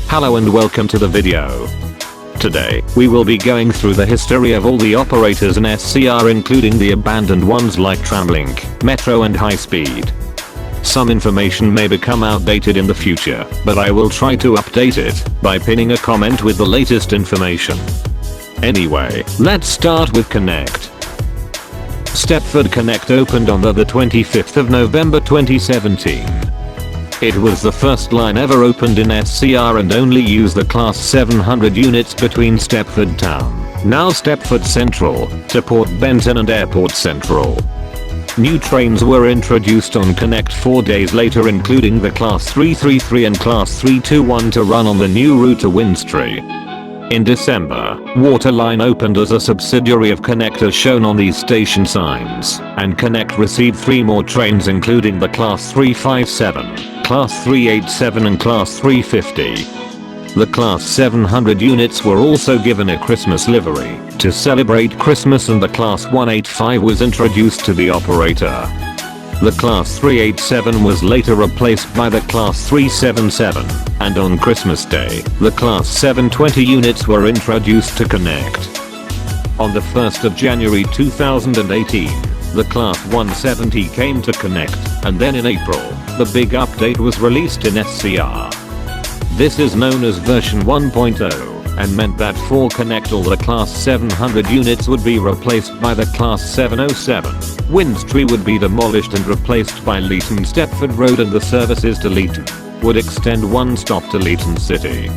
Hello and welcome to the video. Today, we will be going through the history of all the operators in SCR, including the abandoned ones like Tramlink, Metro and High Speed. Some information may become outdated in the future, but I will try to update it by pinning a comment with the latest information. Anyway, let's start with Connect. Stepford Connect opened on the 25th of November 2017. It was the first line ever opened in SCR and only used the Class 700 units between Stepford Town, now Stepford Central, to Port Benton and Airport Central. New trains were introduced on Connect 4 days later, including the Class 333 and Class 321 to run on the new route to Winstree. In December, Waterline opened as a subsidiary of Connect as shown on these station signs, and Connect received 3 more trains including the Class 357, Class 387 and Class 350. The Class 700 units were also given a Christmas livery to celebrate Christmas, and the Class 185 was introduced to the operator. The Class 387 was later replaced by the Class 377, and on Christmas Day, the Class 720 units were introduced to Connect. On the 1st of January 2018, the Class 170 came to Connect, and then in April, the big update was released in SCR. This is known as version 1.0. and meant that for Connect all the Class 700 units would be replaced by the Class 707. Winstree would be demolished and replaced by Leeton Stepford Road, and the services to Leeton would extend one stop to Leeton City.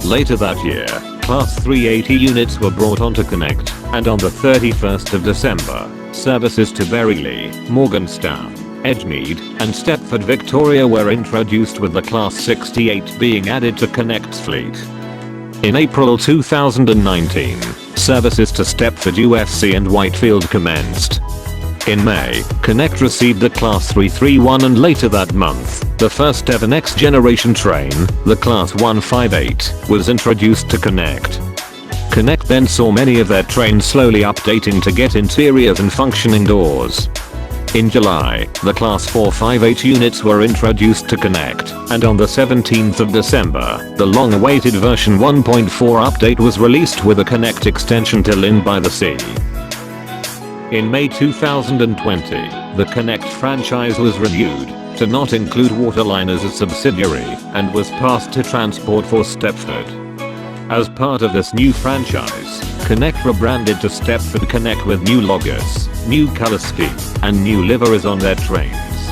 Later that year, Class 380 units were brought onto Connect, and on the 31st of December, services to Berryley, Morganstown, Edgemead, and Stepford Victoria were introduced, with the Class 68 being added to Connect's fleet. In April 2019, services to Stepford UFC and Whitefield commenced. In May, Connect received the Class 331, and later that month, the first ever next generation train, the Class 158, was introduced to Connect. Connect then saw many of their trains slowly updating to get interiors and functioning doors. In July, the Class 458 units were introduced to Connect, and on the 17th of December, the long-awaited version 1.4 update was released with a Connect extension to Lynn by the Sea. In May 2020, the Connect franchise was renewed to not include Waterline as a subsidiary, and was passed to Transport for Stepford. As part of this new franchise, Connect rebranded to Stepford Connect with new logos, new color scheme, and new liveries on their trains.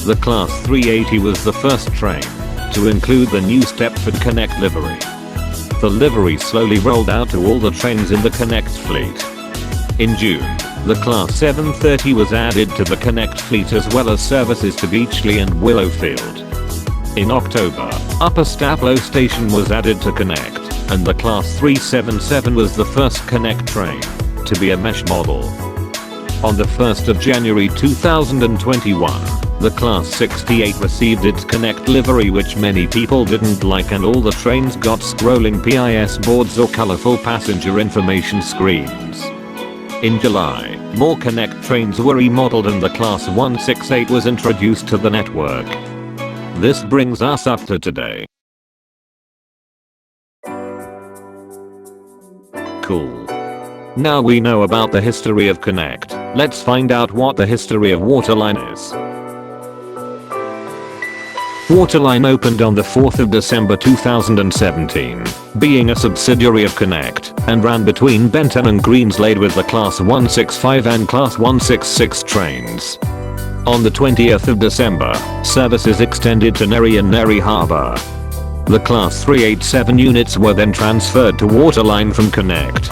The Class 380 was the first train to include the new Stepford Connect livery. The livery slowly rolled out to all the trains in the Connect fleet. In June, the Class 730 was added to the Connect fleet, as well as services to Beachley and Willowfield. In October, Upper Staplow Station was added to Connect, and the Class 377 was the first Connect train to be a mesh model. On the 1st of January 2021, the Class 68 received its Connect livery, which many people didn't like, and all the trains got scrolling PIS boards or colorful passenger information screens. In July, more Connect trains were remodeled, and the Class 168 was introduced to the network. This brings us up to today. Cool. Now we know about the history of Connect, let's find out what the history of Waterline is. Waterline opened on the 4th of December 2017, being a subsidiary of Connect, and ran between Benton and Greenslade with the Class 165 and Class 166 trains. On the 20th of December, services extended to Nerry and Nerry Harbour. The Class 387 units were then transferred to Waterline from Connect.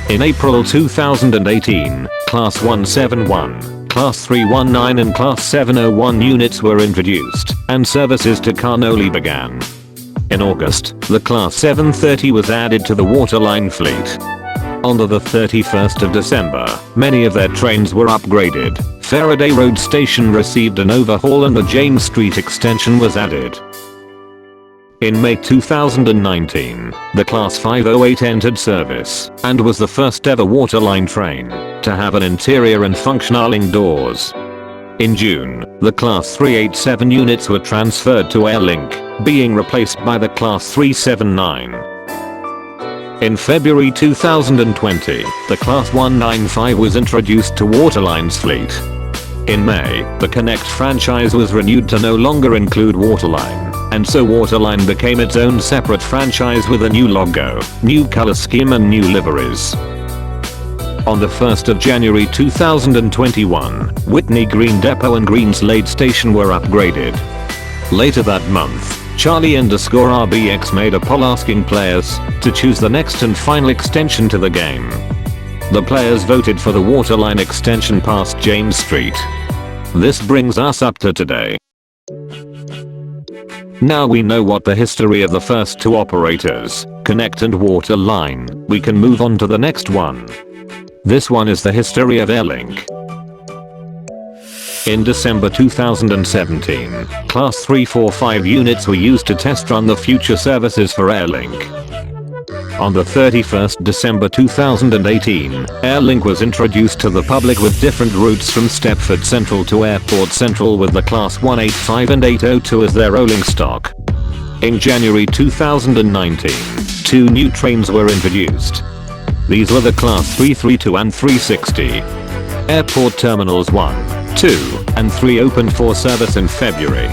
In April 2018, Class 171, Class 319 and Class 701 units were introduced, and services to Carnoley began. In August, the Class 730 was added to the Waterline fleet. On the 31st of December, many of their trains were upgraded. Faraday Road Station received an overhaul, and the James Street extension was added. In May 2019, the Class 508 entered service, and was the first ever Waterline train to have an interior and functioning doors. In June, the Class 387 units were transferred to Airlink, being replaced by the Class 379. In February 2020, the Class 195 was introduced to Waterline's fleet. In May, the Connect franchise was renewed to no longer include Waterline, and so Waterline became its own separate franchise with a new logo, new color scheme and new liveries. On the 1st of January 2021, Whitney Green Depot and Greenslade Station were upgraded. Later that month, Charlie_RBX made a poll asking players to choose the next and final extension to the game. The players voted for the Waterline extension past James Street. This brings us up to today. Now we know what the history of the first two operators, Connect and Waterline, we can move on to the next one. This one is the history of Airlink. In December 2017, Class 345 units were used to test run the future services for Airlink. On the 31st December 2018, Airlink was introduced to the public with different routes from Stepford Central to Airport Central with the Class 185 and 802 as their rolling stock. In January 2019, two new trains were introduced. These were the Class 332 and 360. Airport Terminals 1, 2, and 3 opened for service in February.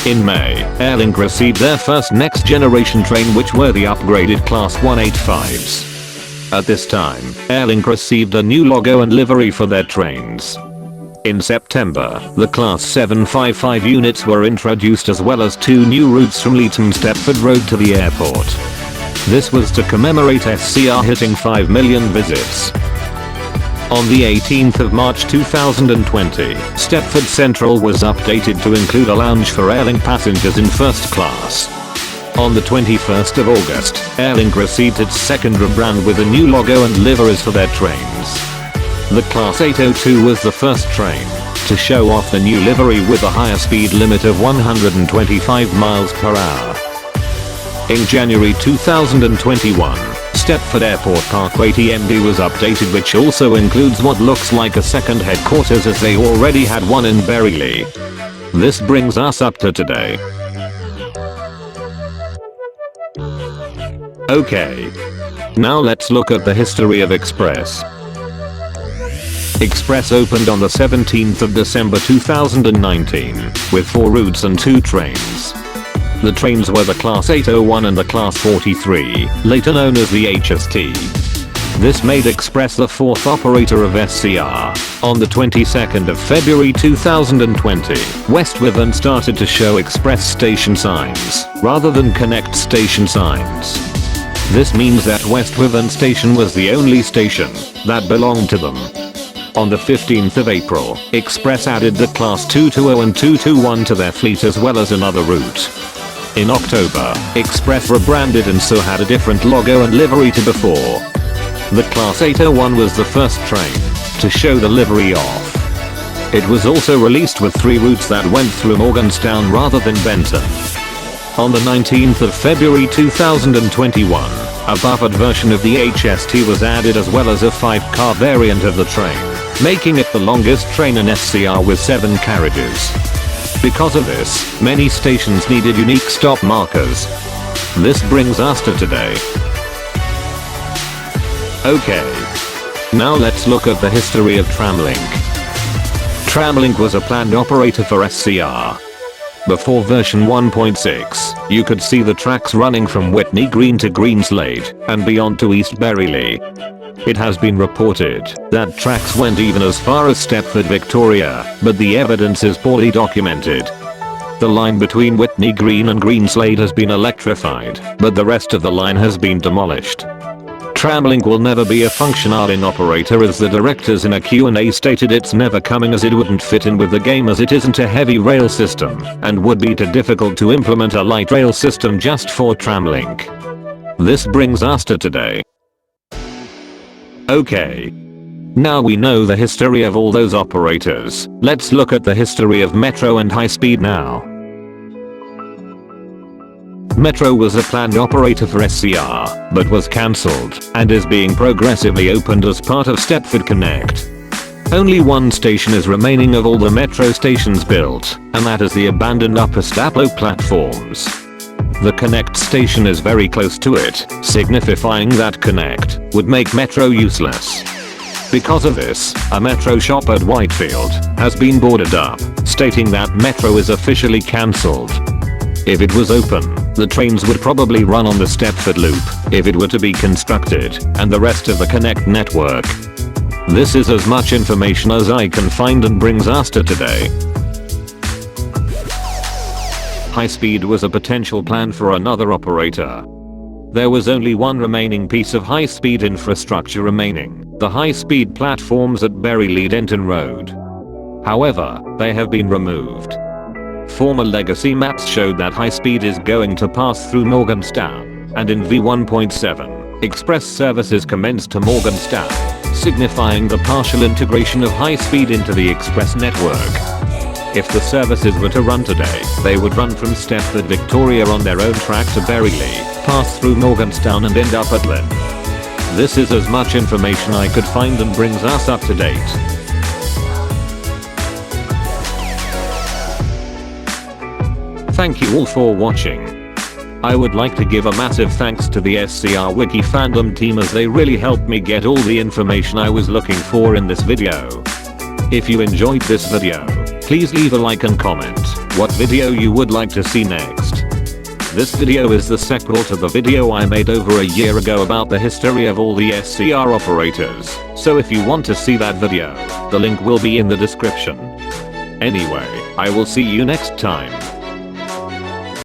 In May, Airlink received their first next generation train, which were the upgraded Class 185s. At this time, Airlink received a new logo and livery for their trains. In September, the Class 755 units were introduced as well as two new routes from Leeton Stepford Road to the airport. This was to commemorate SCR hitting 5 million visits. On the 18th of March 2020, Stepford Central was updated to include a lounge for Airlink passengers in first class. On the 21st of August, Airlink received its second rebrand with a new logo and liveries for their trains. The Class 802 was the first train to show off the new livery with a higher speed limit of 125 miles per hour. In January 2021, Stepford Airport Parkway TMD was updated, which also includes what looks like a second headquarters as they already had one in Berryley. This brings us up to today. Okay. Now let's look at the history of Express. Express opened on the 17th of December 2019, with 4 routes and 2 trains. The trains were the Class 801 and the Class 43, later known as the HST. This made Express the 4th operator of SCR. On the 22nd of February 2020, West Witham started to show Express station signs, rather than Connect station signs. This means that West Witham station was the only station that belonged to them. On the 15th of April, Express added the Class 220 and 221 to their fleet as well as another route. In October, Express rebranded and so had a different logo and livery to before. The Class 801 was the first train to show the livery off. It was also released with 3 routes that went through Morganstown rather than Benton. On the 19th of February 2021, a buffered version of the HST was added as well as a 5-car variant of the train, making it the longest train in SCR with 7 carriages. Because of this, many stations needed unique stop markers. This brings us to today. Okay. Now let's look at the history of Tramlink. Tramlink was a planned operator for SCR. Before version 1.6, you could see the tracks running from Whitney Green to Greenslade and beyond to East Berryley. It has been reported that tracks went even as far as Stepford, Victoria, but the evidence is poorly documented. The line between Whitney Green and Greenslade has been electrified, but the rest of the line has been demolished. Tramlink will never be a functioning operator, as the directors in a Q&A stated it's never coming as it wouldn't fit in with the game, as it isn't a heavy rail system and would be too difficult to implement a light rail system just for Tramlink. This brings us to today. Okay. Now we know the history of all those operators, let's look at the history of Metro and High Speed now. Metro was a planned operator for SCR, but was cancelled, and is being progressively opened as part of Stepford Connect. Only one station is remaining of all the Metro stations built, and that is the abandoned Upper Staplow platforms. The Connect station is very close to it, signifying that Connect would make Metro useless. Because of this, a Metro shop at Whitefield has been boarded up, stating that Metro is officially cancelled. If it was open, the trains would probably run on the Stepford Loop if it were to be constructed, and the rest of the Connect network. This is as much information as I can find and brings us to today. High speed was a potential plan for another operator. There was only one remaining piece of high-speed infrastructure remaining, the high-speed platforms at Berry Denton Road. However, they have been removed. Former legacy maps showed that high-speed is going to pass through Morganstown, and in V1.7, express services commenced to Morganstown, signifying the partial integration of high-speed into the express network. If the services were to run today, they would run from Stepford Victoria on their own track to Berry, pass through Morganstown and end up at Lynn. This is as much information I could find and brings us up to date. Thank you all for watching. I would like to give a massive thanks to the SCR Wiki fandom team, as they really helped me get all the information I was looking for in this video. If you enjoyed this video, please leave a like and comment what video you would like to see next. This video is the sequel to the video I made over a year ago about the history of all the SCR operators, so if you want to see that video, the link will be in the description. Anyway, I will see you next time.